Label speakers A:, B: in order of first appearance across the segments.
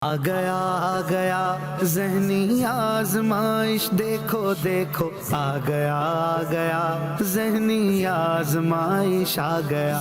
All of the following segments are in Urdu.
A: آ گیا ذہنی آزمائش، دیکھو دیکھو آ گیا ذہنی آزمائش آ گیا۔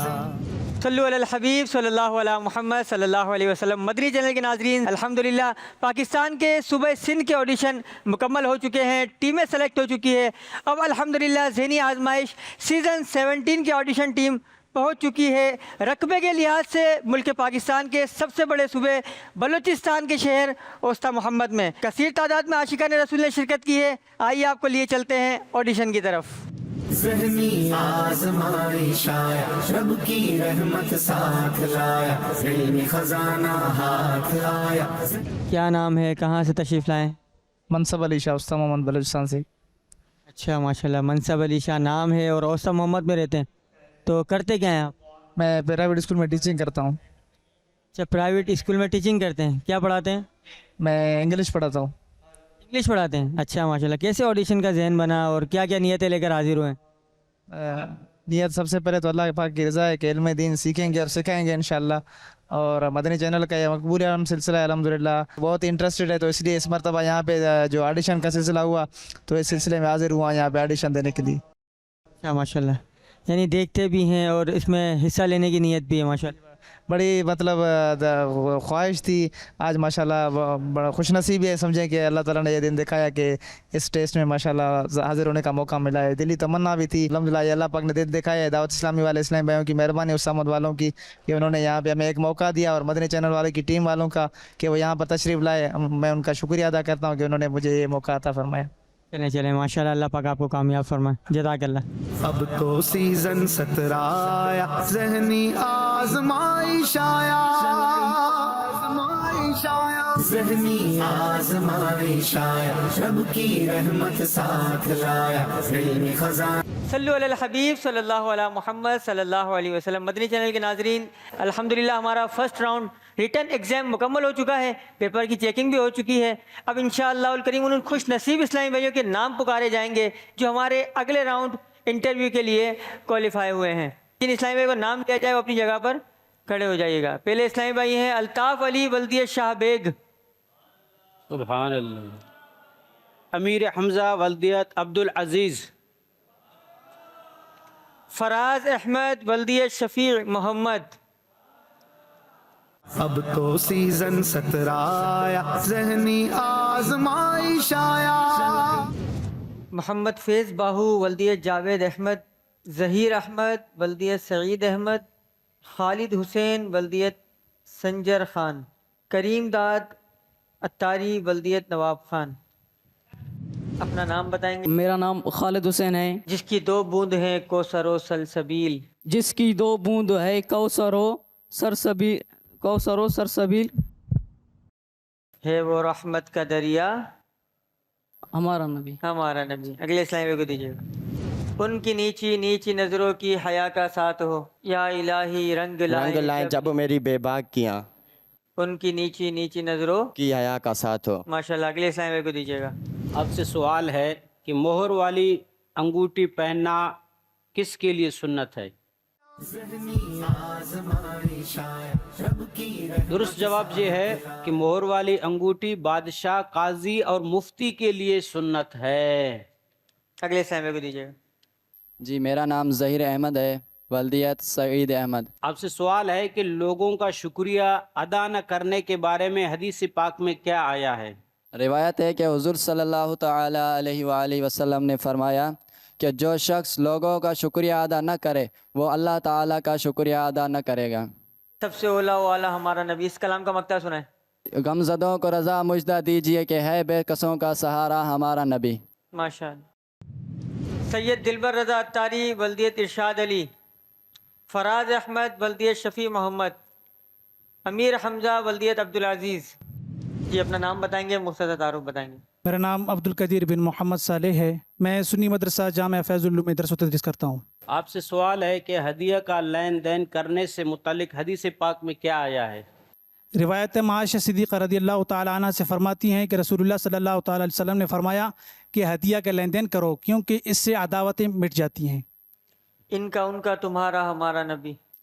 B: صلو علی الحبیب صلی اللہ علیہ محمد صلی اللہ علیہ وسلم۔ مدنی چینل کے ناظرین، الحمدللہ پاکستان کے صوبہ سندھ کے آڈیشن مکمل ہو چکے ہیں، ٹیمیں سلیکٹ ہو چکی ہے۔ اب الحمدللہ ذہنی آزمائش سیزن 17 کی آڈیشن ٹیم پہنچ چکی ہے۔ رقبے کے لحاظ سے ملک پاکستان کے سب سے بڑے صوبے بلوچستان کے شہر اوستا محمد میں کثیر تعداد میں عاشقان رسول نے شرکت کی ہے۔ آئیے آپ کو لیے چلتے ہیں آڈیشن کی طرف۔
A: ذہنی آزمائش آیا، رب کی رحمت ساتھ لایا، علمی خزانہ ہاتھ لایا۔
B: کیا نام ہے، کہاں سے تشریف لائیں؟
C: منصب علی شاہ اوستا محمد بلوچستان سے۔
B: اچھا ماشاءاللہ، منصب علی شاہ نام ہے اور اوستا محمد میں رہتے ہیں، تو کرتے کیا ہیں آپ؟
C: میں پرائیویٹ اسکول میں ٹیچنگ کرتا ہوں۔
B: اچھا، پرائیویٹ اسکول میں ٹیچنگ کرتے ہیں، کیا پڑھاتے ہیں؟
C: میں انگلش پڑھاتا ہوں۔
B: انگلش پڑھاتے ہیں، اچھا ماشاءاللہ۔ کیسے آڈیشن کا ذہن بنا اور کیا کیا نیتیں لے کر حاضر ہوئے ہیں؟
C: نیت سب سے پہلے تو اللہ پاک کی رضا ہے کہ علم دین سیکھیں گے اور سکھائیں گے انشاءاللہ، اور مدنی چینل کا یہ مقبول سلسلہ ہے الحمدللہ، بہت انٹرسٹڈ ہے، تو اس لیے اس مرتبہ یہاں پہ جو آڈیشن کا سلسلہ ہوا تو اس سلسلے میں حاضر ہوا یہاں پہ آڈیشن دینے کے لیے۔
B: اچھا ماشاءاللہ، یعنی دیکھتے بھی ہیں اور اس میں حصہ لینے کی نیت بھی ہے ماشاءاللہ۔
C: بڑی مطلب خواہش تھی، آج ماشاءاللہ بڑا خوش نصیب ہے، سمجھیں کہ اللہ تعالیٰ نے یہ دن دکھایا کہ اس ٹیسٹ میں ماشاءاللہ حاضر ہونے کا موقع ملا ہے۔ دلی تمنا بھی تھی، الحمدللہ یہ اللہ پاک نے دن دکھایا ہے۔ دعوت اسلامی والے اسلام بھائیوں کی مہربانی، اسامت والوں کی کہ انہوں نے یہاں پہ ہمیں ایک موقع دیا، اور مدنی چینل والے کی ٹیم والوں کا کہ وہ یہاں پر تشریف لائے، میں ان کا شکریہ ادا کرتا ہوں کہ انہوں نے مجھے یہ موقع عطا فرمایا۔
B: چلیں ماشاءاللہ، اللہ پاک آپ کو کامیاب فرمائے، جزاک اللہ۔
A: اب تو سیزن 17 آیا، ذہنی آزمائش آیا، ذہنی آزمائش آیا، رب کی رحمت ساتھ لایا، علمی خزانہ۔
B: صلو علی الحبیب صلی اللہ علیہ محمد صلی اللہ علیہ وسلم۔ مدنی چینل کے ناظرین، الحمدللہ ہمارا فرسٹ راؤنڈ ریٹن ایگزام مکمل ہو چکا ہے، پیپر کی چیکنگ بھی ہو چکی ہے۔ اب انشاءاللہ الکریم ان خوش نصیب اسلامی بھائیوں کے نام پکارے جائیں گے جو ہمارے اگلے راؤنڈ انٹرویو کے لیے کوالیفائی ہوئے ہیں۔ جن اسلامی بھائی کو نام دیا جائے وہ اپنی جگہ پر کھڑے ہو جائیے گا۔ پہلے اسلامی بھائی ہیں الطاف علی ولدیت شاہ بیگ،
D: سبحان اللہ۔ امیر حمزہ ولدیت عبدالعزیز،
B: فراز احمد ولدیت شفیع محمد،
A: اب تو سیزن 17 آیا، ذہنی آزمائش آیا۔
B: محمد فیض باہو ولدیت جاوید احمد، ظہیر احمد ولدیت سعید احمد، خالد حسین ولدیت سنجر خان، کریم داد اتاری ولدیت نواب خان۔ اپنا نام بتائیں گے؟
E: میرا نام خالد حسین ہے۔
B: جس کی دو بوند ہیں کوثر و سلسبیل،
E: جس کی دو بوند ہے کوثر و سرسبیل،
B: ہے وہ رحمت کا دریا
E: ہمارا نبی۔
B: ہمارا نبی۔ اگلے اسلامی کو دیجیے گا۔ ان کی نیچی نیچی نظروں کی حیا کا ساتھ ہو، یا الہی رنگ لائیں
F: جب میری بے باک کیاں
B: ان کی نیچی نیچی نظروں
F: کی حیا کا ساتھ ہو۔
B: ماشاءاللہ۔ اگلے اسلامی کو دیجیے گا۔
D: آپ سے سوال ہے کہ مہر والی انگوٹھی پہننا کس کے لیے سنت ہے؟ درست جواب یہ ہے کہ مہر والی انگوٹھی بادشاہ، قاضی اور مفتی کے لیے سنت ہے۔
B: اگلے اسلامی کو دیجیے گا۔
G: جی میرا نام ظہیر احمد ہے، ولدیت سعید احمد۔
D: آپ سے سوال ہے کہ لوگوں کا شکریہ ادا نہ کرنے کے بارے میں حدیث پاک میں کیا آیا ہے؟
G: روایت ہے کہ حضور صلی اللہ تعالی علیہ وآلہ وسلم نے فرمایا کہ جو شخص لوگوں کا شکریہ ادا نہ کرے وہ اللہ تعالیٰ کا شکریہ ادا نہ کرے گا۔
B: سب سے اولا والا ہمارا نبی، اس کلام کا مقطع سنائیں۔
G: غمزدوں کو رضا مجدہ دیجئے کہ ہے بے کسوں کا سہارا ہمارا نبی۔
B: ماشاءاللہ۔ سید دلبر رضا اتاری ولدیت ارشاد علی، فراز احمد ولدیت شفیع محمد، امیر حمزہ ولدیت عبدالعزیز۔ جی اپنا نام بتائیں گے، مختصر تعارف بتائیں گے؟
H: میرا نام عبدالقدیر بن محمد صالح ہے، میں سنی مدرسہ جامعہ فیض العلوم میں درس و تدریس کرتا ہوں۔
D: آپ سے سوال ہے کہ ہدیہ کا لین دین کرنے سے متعلق حدیث پاک میں کیا آیا ہے؟
H: روایت معاشہ صدیقہ رضی اللہ تعالیٰ عنہ سے فرماتی ہیں کہ رسول اللہ صلی اللہ تعالیٰ علیہ وسلم نے فرمایا کہ ہدیہ کا لین دین کرو کیونکہ اس سے عداوتیں مٹ جاتی ہیں۔
B: ان کا ان کا تمہارا ہمارا نبی۔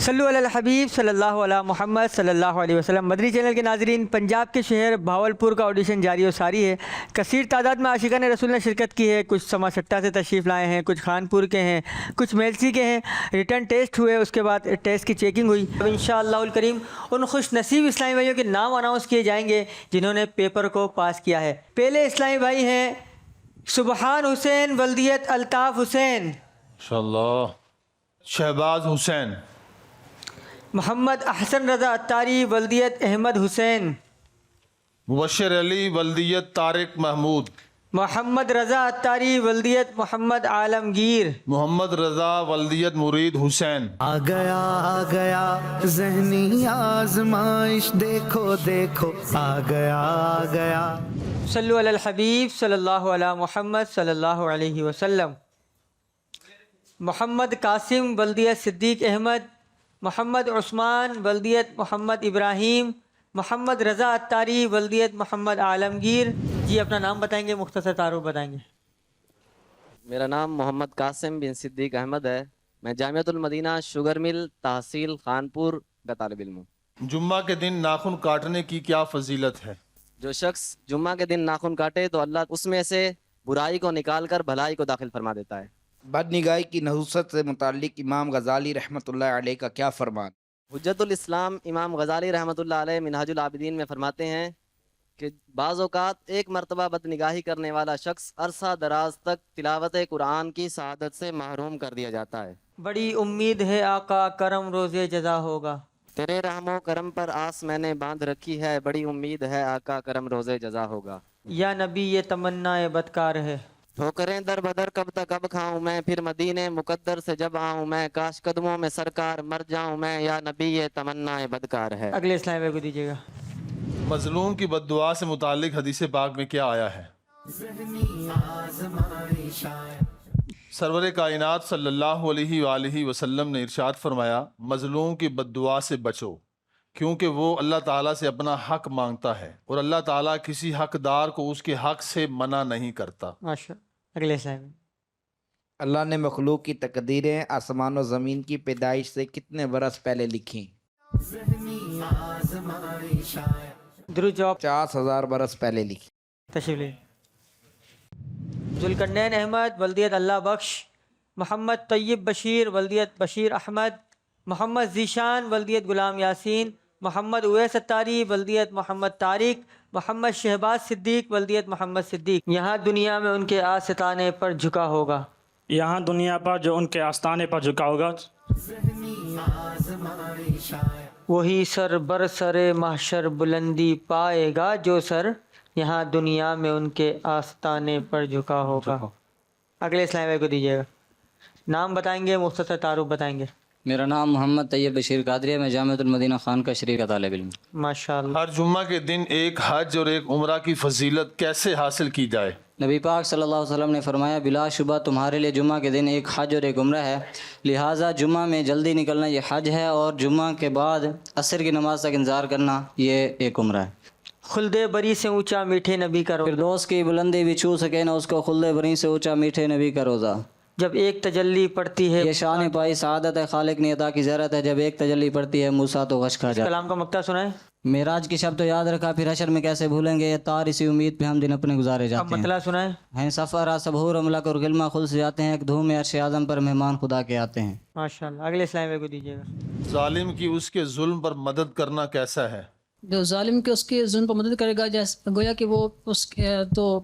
B: صلو علی الحبیب صلی اللہ علیہ محمد صلی اللہ علیہ وسلم۔ مدنی چینل کے ناظرین، پنجاب کے شہر بھاولپور کا آڈیشن جاری و ساری ہے۔ کثیر تعداد میں عاشقان رسول نے شرکت کی ہے۔ کچھ سما سٹا سے تشریف لائے ہیں، کچھ خانپور کے ہیں، کچھ میلسی کے ہیں۔ ریٹرن ٹیسٹ ہوئے، اس کے بعد ٹیسٹ کی چیکنگ ہوئی۔ اب انشاءاللہ الکریم ان خوش نصیب اسلامی بھائیوں کے نام اناؤنس کیے جائیں گے جنہوں نے پیپر کو پاس کیا ہے۔ پہلے اسلامی بھائی ہیں سبحان حسین ولدیت الطاف حسین،
I: انشاءاللہ شہباز حسین،
B: محمد احسن رضا اتاری ولدیت احمد حسین،
I: مبشر علی ولدیت طارق محمود،
B: محمد رضا اتاری ولدیت محمد عالمگیر،
I: محمد رضا ولدیت مرید حسین۔
A: آ گیا ذہنی آزمائش، دیکھو دیکھو آ گیا۔
B: صلو علی الحبیب صلی اللہ علیہ محمد صلی اللہ علیہ وسلم۔ محمد قاسم ولدیت صدیق احمد، محمد عثمان ولدیت محمد ابراہیم، محمد رضا اتاری ولدیت محمد عالمگیر۔ جی اپنا نام بتائیں گے، مختصر تعارف بتائیں گے۔
E: میرا نام محمد قاسم بن صدیق احمد ہے، میں جامعۃ المدینہ شوگر مل تحصیل خانپور کا طالب علم ہوں۔
I: جمعہ کے دن ناخن کاٹنے کی کیا فضیلت ہے؟
E: جو شخص جمعہ کے دن ناخن کاٹے تو اللہ اس میں سے برائی کو نکال کر بھلائی کو داخل فرما دیتا ہے۔
J: بد نگاہی کی نحوست سے متعلق امام غزالی رحمۃ اللہ علیہ کا کیا فرمان؟
E: حجت الاسلام امام غزالی رحمۃ اللہ علیہ منہاج العابدین میں فرماتے ہیں کہ بعض اوقات ایک مرتبہ بد نگاہی کرنے والا شخص عرصہ دراز تک تلاوت قرآن کی سعادت سے محروم کر دیا جاتا ہے۔
B: بڑی امید ہے آقا کرم روزے جزا ہوگا،
E: تیرے رحم و کرم پر آس میں نے باندھ رکھی ہے، بڑی امید ہے آقا کرم روزے جزا ہوگا۔
B: یا نبی یہ تمنا بدکار ہے،
E: ٹھوکریں در بدر کب تک اب کھاؤں میں، پھر مدینے مقدر سے جب آؤں میں، کاش قدموں میں سرکار مر جاؤں میں، یا نبی یہ تمنا بدکار ہے۔
B: اگلے اسلام بھائی کو دیجیے گا۔
I: مظلوم کی بد دعا سے متعلق حدیث پاک میں کیا آیا ہے؟ سرور کائنات صلی اللہ علیہ وآلہ وسلم نے ارشاد فرمایا، مظلوم کی بد دعا سے بچو، کیونکہ وہ اللہ تعالیٰ سے اپنا حق مانگتا ہے اور اللہ تعالیٰ کسی حقدار کو اس کے حق سے منع نہیں کرتا۔
B: ماشاء اگلے اسلام۔
J: اللہ نے مخلوق کی تقدیریں آسمان و زمین کی پیدائش سے کتنے برس پہلے لکھیں؟
B: درود جواب
J: 50,000 برس پہلے لکھی۔
B: تشریف لے۔ ذوالقرنین احمد ولدیت اللہ بخش، محمد طیب بشیر ولدیت بشیر احمد، محمد ذیشان ولدیت غلام یاسین، محمد اویس اتاری ولدیت محمد طارق، محمد شہباز صدیق ولدیت محمد صدیق۔ یہاں دنیا میں ان کے آستانے پر جھکا ہوگا،
K: یہاں دنیا پر جو ان کے آستانے پر جھکا ہوگا،
B: وہی سر بر سر محشر بلندی پائے گا، جو سر یہاں دنیا میں ان کے آستانے پر جھکا ہوگا۔ اگلے اسلام بھائی کو دیجیے گا۔ نام بتائیں گے، مختصر تعارف بتائیں گے۔
L: میرا نام محمد طیب بشیر قادری ہے، میں جامعۃ المدینہ خانقاہ شریف کا طالب علم ہوں۔
B: ماشاءاللہ۔
I: ہر جمعہ کے دن ایک حج اور ایک عمرہ کی فضیلت کیسے حاصل کی جائے؟
L: نبی پاک صلی اللہ علیہ وسلم نے فرمایا، بلا شبہ تمہارے لیے جمعہ کے دن ایک حج اور ایک عمرہ ہے، لہٰذا جمعہ میں جلدی نکلنا یہ حج ہے، اور جمعہ کے بعد عصر کی نماز تک انتظار کرنا یہ ایک عمرہ ہے۔
B: خلد بری سے اونچا میٹھے نبی کا روزہ،
L: فردوس کی بلندی بھی چھو سکے نہ اس کو خلد بری سے اونچا میٹھے نبی کا روزہ۔
B: جب ایک تجلی پڑتی ہے،
L: یہ شان پائی سعادت ہے، خالق نے عطا کی زیارت ہے، جب ایک تجلی پڑتی ہے موسیٰ تو غش کھا جاتا۔
B: کلام کا مقطع سنائیں۔
L: معراج کی شب تو یاد رکھا، پھر حشر میں کیسے بھولیں گے، یہ تار اسی امید پہ ہم دن اپنے گزارے
B: اب
L: جاتے ہیں۔
B: مطلع سنائیں۔
L: ہیں سفر سبحور ملک اور غلمہ خل سے جاتے ہیں، ایک دھوم عرش اعظم پر مہمان خدا کے آتے ہیں۔
B: ماشاءاللہ۔ اگلے اسلام بھائی کو دیجیے گا۔
I: ظالم کی اس کے ظلم پر مدد کرنا کیسا ہے؟
M: جو ظالم کے اس کے ظلم پر مدد کرے گا، جیسے گویا کہ وہ اس تو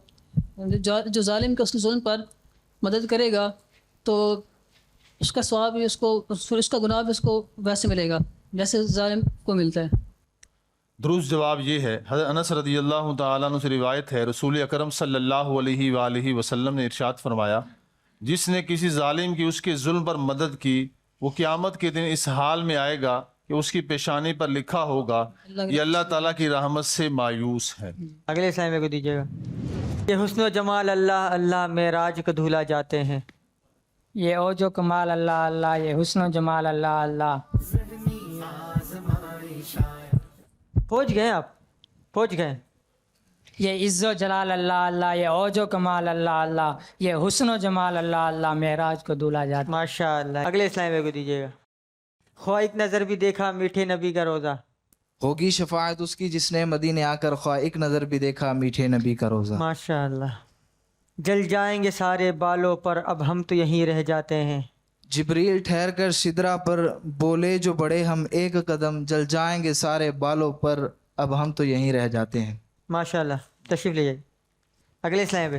M: جو ظالم کے اس کے ظلم پر مدد کرے گا تو اس کا ثواب بھی اس کا گناہ بھی اس کو ویسے ملے گا جیسے ظالم کو ملتا ہے۔
I: درست جواب یہ ہے۔ حضرت انس رضی اللہ تعالیٰ عنہ سے روایت ہے، رسول اکرم صلی اللہ علیہ وآلہ وسلم نے ارشاد فرمایا، جس نے کسی ظالم کی اس کے ظلم پر مدد کی، وہ قیامت کے دن اس حال میں آئے گا کہ اس کی پیشانی پر لکھا ہوگا، یہ اللہ تعالیٰ کی رحمت سے مایوس ہے۔
B: اگلے اسلام بھائی کو دیجیے گا۔ یہ حسن و جمال اللہ اللہ معراج کا دھولا جاتے ہیں،
N: یہ اوج و کمال اللہ اللہ، یہ حسن و جمال اللہ اللہ۔
B: پہنچ گئے آپ، پہنچ گئے۔
N: یہ عز و جلال اللہ اللہ، یہ اوج و کمال اللہ اللہ، یہ حسن و جمال اللہ اللہ، معراج کو دھولا جاتا ہے۔
B: ماشاء اللہ۔ اگلے اسلام بھائی کو دیجیے گا۔ خواہ ایک نظر بھی دیکھا میٹھے نبی کا روزہ.
C: ہوگی شفاعت اس کی جس نے مدینے آ کر خواہ ایک نظر بھی دیکھا میٹھے نبی کا روزہ.
B: ماشاء اللہ. جل جائیں گے سارے بالوں پر اب ہم تو یہیں رہ جاتے ہیں.
C: جبریل ٹھہر کر سدرا پر بولے جو بڑے ہم ایک قدم جل جائیں گے سارے بالوں پر اب ہم تو یہیں رہ جاتے ہیں.
B: ماشاء اللہ. تشریف لے جائیے. اگلے اسلام پہ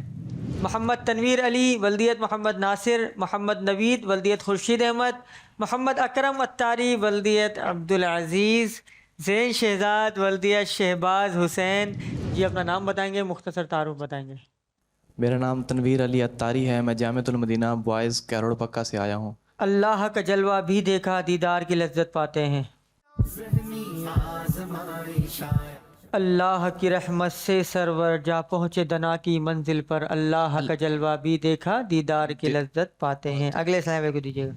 B: محمد تنویر علی ولدیت محمد ناصر، محمد نوید ولدیت خورشید احمد، محمد اکرم اتاری ولدیت عبدالعزیز، زین شہزاد ولدیت شہباز حسین. جی اپنا نام بتائیں گے، مختصر تعارف بتائیں گے.
O: میرا نام تنویر علی اتاری ہے، میں جامعۃ المدینہ بوائز کیروڑ پکا سے آیا ہوں.
B: اللہ کا جلوہ بھی دیکھا دیدار کی لذت پاتے ہیں. اللہ کی رحمت سے سرور جا پہنچے دنا کی منزل پر، اللہ کا جلوہ بھی دیکھا دیدار کی لذت پاتے ہیں. اگلے سلام کو دیجیے گا.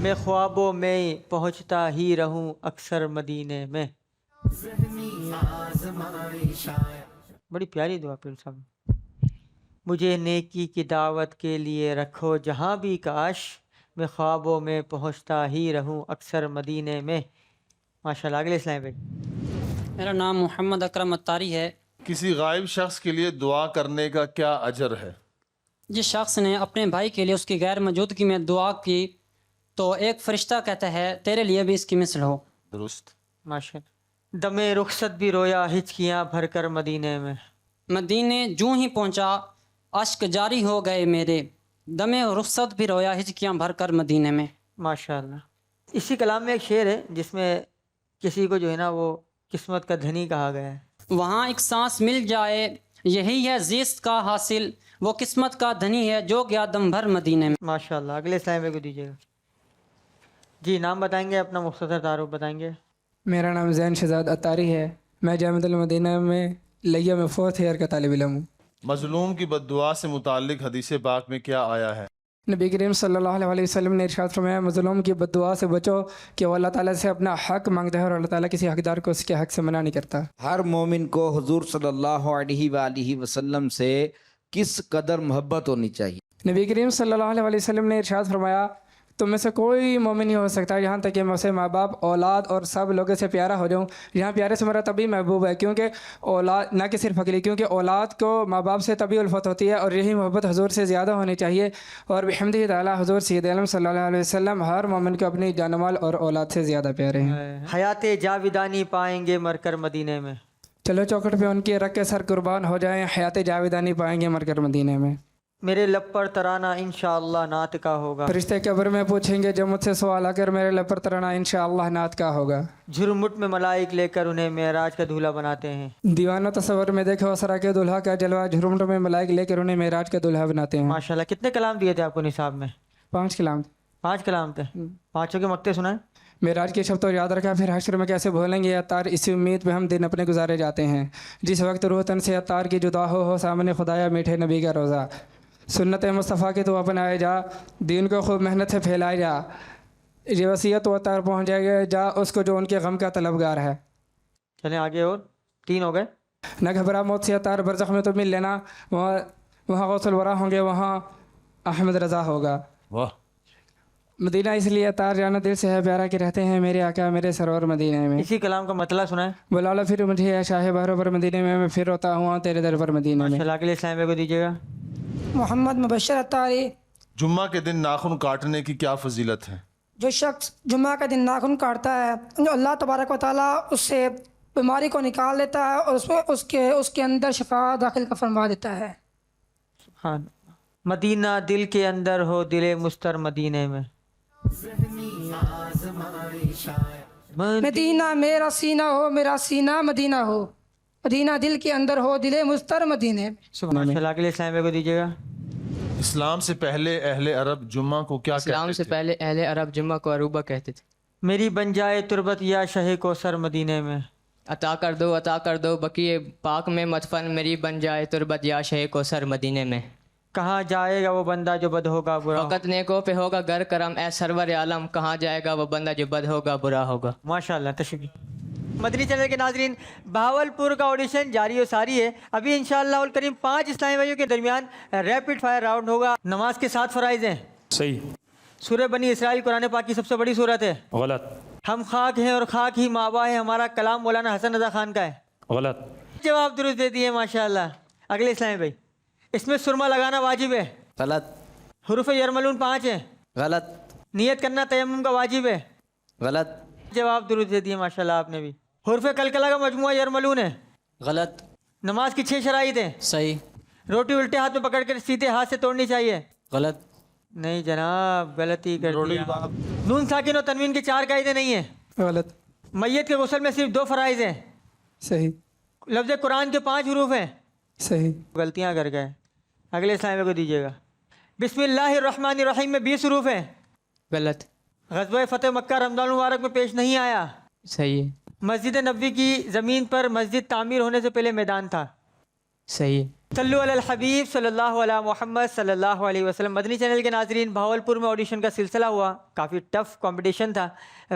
B: میں خوابوں میں پہنچتا ہی رہوں اکثر مدینے میں. بڑی پیاری دعا پھر صاحب. مجھے نیکی کی دعوت کے لیے رکھو جہاں بھی کاش، میں خوابوں میں پہنچتا ہی رہوں اکثر مدینے میں. ماشاءاللہ. اگلے اسلام پہ
P: میرا نام محمد اکرم اتاری ہے.
I: کسی غائب شخص کے لیے دعا کرنے کا کیا اجر ہے؟
P: جس شخص نے اپنے بھائی کے لیے اس کی غیر موجودگی میں دعا کی تو ایک فرشتہ کہتا ہے تیرے لیے بھی اس کی مثل ہو.
I: درست.
B: ماشاءاللہ. دم رخصت بھی رویا ہچکیاں بھر کر مدینے میں.
P: مدینے جوں ہی پہنچا اشک جاری ہو گئے میرے، دم رخصت بھی رویا ہچکیاں بھر کر مدینے میں.
B: ماشاءاللہ. اسی کلام میں ایک شعر ہے جس میں کسی کو جو ہے نا وہ قسمت کا دھنی کہا گیا ہے.
P: وہاں ایک سانس مل جائے یہی ہے زیست کا حاصل، وہ قسمت کا دھنی ہے جو گیا دم بھر مدینے میں.
B: ماشاءاللہ. اگلے اسلام کو دیجیے گا. جی نام بتائیں گے، اپنا مختصر تعارف بتائیں گے.
Q: میرا نام زین شہزاد اتاری ہے، میں جامعۃ المدینہ میں لیہ میں 4th ایئر کا طالب علم ہوں.
I: مظلوم کی بد دعا سے متعلق حدیث پاک میں کیا آیا ہے؟
Q: نبی کریم صلی اللہ علیہ وسلم نے ارشاد فرمایا مظلوم کی بد دعا سے بچو کہ وہ اللہ تعالیٰ سے اپنا حق مانگتا ہے اور اللہ تعالیٰ کسی حقدار کو اس کے حق سے منع نہیں کرتا.
J: ہر مومن کو حضور صلی اللہ علیہ وآلہ وسلم سے کس قدر محبت ہونی چاہیے؟
Q: نبی کریم صلی اللہ علیہ وسلم نے ارشاد فرمایا تم میں سے کوئی مومن نہیں ہو سکتا یہاں تک کہ میں اسے ماں باپ اولاد اور سب لوگوں سے پیارا ہو جاؤں. یہاں پیارے سے میرا تبھی محبوب ہے کیونکہ اولاد نہ کہ صرف عقلی، کیونکہ اولاد کو ماں باپ سے تبھی الفت ہوتی ہے اور یہی محبت حضور سے زیادہ ہونی چاہیے. اور بحمدہ تعالیٰ حضور سید عالم صلی اللہ علیہ وسلم ہر مومن کو اپنی جان و مال اور اولاد سے زیادہ پیارے ہیں.
B: حیات جاویدانی پائیں گے مر کر مدینے میں.
Q: چلو چوکٹ پہ ان کے رکھ کے سر قربان ہو جائیں، حیات جاویدانی پائیں گے مر کر مدینے میں.
B: میرے لب پر ترانہ انشاءاللہ نعت کا ہوگا.
Q: فرشتے قبر میں پوچھیں گے جب مجھ سے سوال آ کر میرے لب پر ترانہ انشاءاللہ نعت کا ہوگا.
B: جھرمٹ میں ملائک لے کر انہیں معراج کا دولہا بناتے ہیں.
Q: دیوانہ تصور میں دیکھو اسرا کے دولہا کا جلوہ، جھرمٹ میں ملائک لے کر انہیں معراج کا دولہا بناتے ہیں.
B: ماشاءاللہ. کتنے کلام دیے تھے آپ کو نصاب میں؟
Q: 5 کلام.
B: 5 کلام تھے. 5 کے مقطع سنائیں.
Q: معراج کے شب تو یاد رکھا پھر حشر میں کیسے بھولیں گے عطار، اسی امید پہ ہم دن اپنے گزارے جاتے ہیں. جس وقت روح تن سے عطار کی جدا ہو سامنے خدایا میٹھے نبی کا روزہ. سنت مصطفیٰ کی تو اپنائے جا، دین کو خوب محنت سے پھیلائے جا، یہ وصیت و عطار پہنچ جائے گا جا اس کو جو ان کے غم کا طلبگار ہے.
B: چلیں آگے. اور 3 ہو گئے.
Q: نہ گھبرا موت سے عطار، برزخ میں تو مل لینا، وہاں غوث الورا ہوں گے، وہاں احمد رضا ہوگا.
I: واہ.
Q: مدینہ اس لیے عطار جانا دل سے ہے پیارا کہ رہتے ہیں میرے آقا میرے سرور مدینہ میں.
B: اسی کلام کا مطلب سنائیں.
Q: بلا لو پھر مجھے ہے شاہ بہروں پر مدینہ میں پھر روتا ہوں تیرے در پر مدینہ میں.
B: کے لیے اسلام کو دیجیے گا.
R: محمد مبشر اتاری.
I: جمعہ کے دن ناخن کاٹنے کی کیا فضیلت ہے؟
R: جو شخص جمعہ کے دن ناخن کاٹتا ہے جو اللہ تبارک و تعالیٰ اس سے بیماری کو نکال دیتا ہے اور اس کے اندر شفا داخل کا فرما دیتا ہے.
B: سبحان. مدینہ دل کے اندر ہو دل مستر مدینے میں.
R: مدینہ میرا سینہ ہو میرا سینہ مدینہ ہو، مدینہ دل کے اندر ہو دل مستر مدینے میں.
B: سبحان اللہ. کے لیے اسلام کو دیجیے گا.
I: اسلام سے پہلے اہل عرب جمعہ کو کیا کہتے تھے؟
S: اسلام سے پہلے اہل عرب جمعہ کو عروبہ کہتے تھے.
B: میری بن جائے تربت یا شہ کو سر مدینے میں.
S: عطا کر دو بقیہ پاک میں مدفن، میری بن جائے تربت یا شہ کو سر مدینے میں.
B: کہاں جائے گا وہ بندہ جو بد ہوگا برا.
S: وقت نیکوں پہ ہوگا گر کرم اے سرور عالم، کہاں جائے گا وہ بندہ جو بد ہوگا برا ہوگا.
B: ماشاءاللہ. تشریف. مدنی چینل کے ناظرین، بہاولپور کا آڈیشن جاری و ساری ہے. ابھی انشاءاللہ الکریم 5 اسلامی بھائیوں کے درمیان ریپڈ فائر راؤنڈ ہوگا. نماز کے 7 فرائض ہیں.
K: صحیح.
B: سورہ بنی اسرائیل قرآن پاک کی سب سے بڑی سورت ہے.
K: غلط.
B: ہم خاک ہیں اور خاک ہی ماوا ہے. ہمارا کلام مولانا حسن رضا خان کا ہے.
K: غلط.
B: جواب درست دے دیے ماشاءاللہ. اگلے اسلامی بھائی, اس میں سرما لگانا واجب ہے.
E: غلط.
B: حروف یرملون 5 ہیں.
E: غلط.
B: نیت کرنا تیمم کا واجب ہے.
E: غلط.
B: جواب درست دے دیے ماشاءاللہ آپ نے بھی. حروف کلکلہ کا مجموعہ یرملون ہے.
P: غلط.
B: نماز کی 6 شرائط ہیں.
P: صحیح.
B: روٹی الٹے ہاتھ میں پکڑ کر سیدھے ہاتھ سے توڑنی چاہیے.
P: غلط.
B: نہیں جناب, غلطی کر دیا. نون ساکن و تنوین کے 4 قاعدے نہیں ہیں.
Q: غلط.
B: میت کے غسل میں صرف 2 فرائض ہیں.
Q: صحیح.
B: لفظ قرآن کے 5 حروف ہیں.
Q: صحیح.
B: غلطیاں کر گئے. اگلے اسلامی کو دیجیے گا. بسم اللہ الرحمن الرحیم میں 20 حروف ہیں.
S: غلط.
B: غزوہ فتح مکہ رمضان المبارک میں پیش نہیں آیا.
S: صحیح.
B: مسجد نبوی کی زمین پر مسجد تعمیر ہونے سے پہلے میدان تھا.
S: صحیح.
B: صلو علی الحبیب صلی اللہ علیہ محمد صلی اللہ علیہ وسلم. مدنی چینل کے ناظرین, بھاولپور میں آڈیشن کا سلسلہ ہوا. کافی ٹف کمپٹیشن تھا.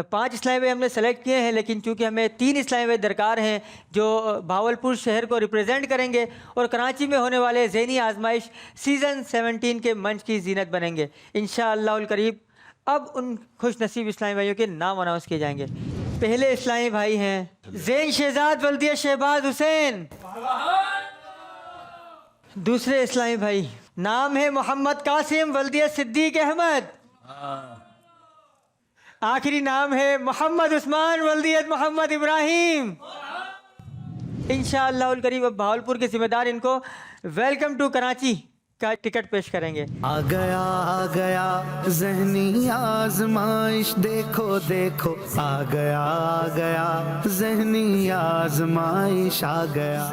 B: 5 اسلامی بھائی ہم نے سلیکٹ کیے ہیں, لیکن چونکہ ہمیں 3 اسلامی بھائی درکار ہیں جو بھاولپور شہر کو ریپرزینٹ کریں گے اور کراچی میں ہونے والے ذہنی آزمائش سیزن 17 کے منچ کی زینت بنیں گے انشاءاللہ القریب. اب ان خوش نصیب اسلامی بھائیوں کے نام اناؤنس کیے جائیں گے. پہلے اسلامی بھائی ہیں زین شہزاد ولدیہ شہباز حسین. دوسرے اسلامی بھائی نام ہے محمد قاسم ولدیہ صدیق احمد. آخری نام ہے محمد عثمان ولدیت محمد ابراہیم. انشاءاللہ القریب اب بھاولپور کے ذمہ دار ان کو ویلکم ٹو کراچی کا ٹکٹ پیش کریں گے.
A: آ گیا ذہنی آزمائش, دیکھو دیکھو آ گیا ذہنی آزمائش آ گیا.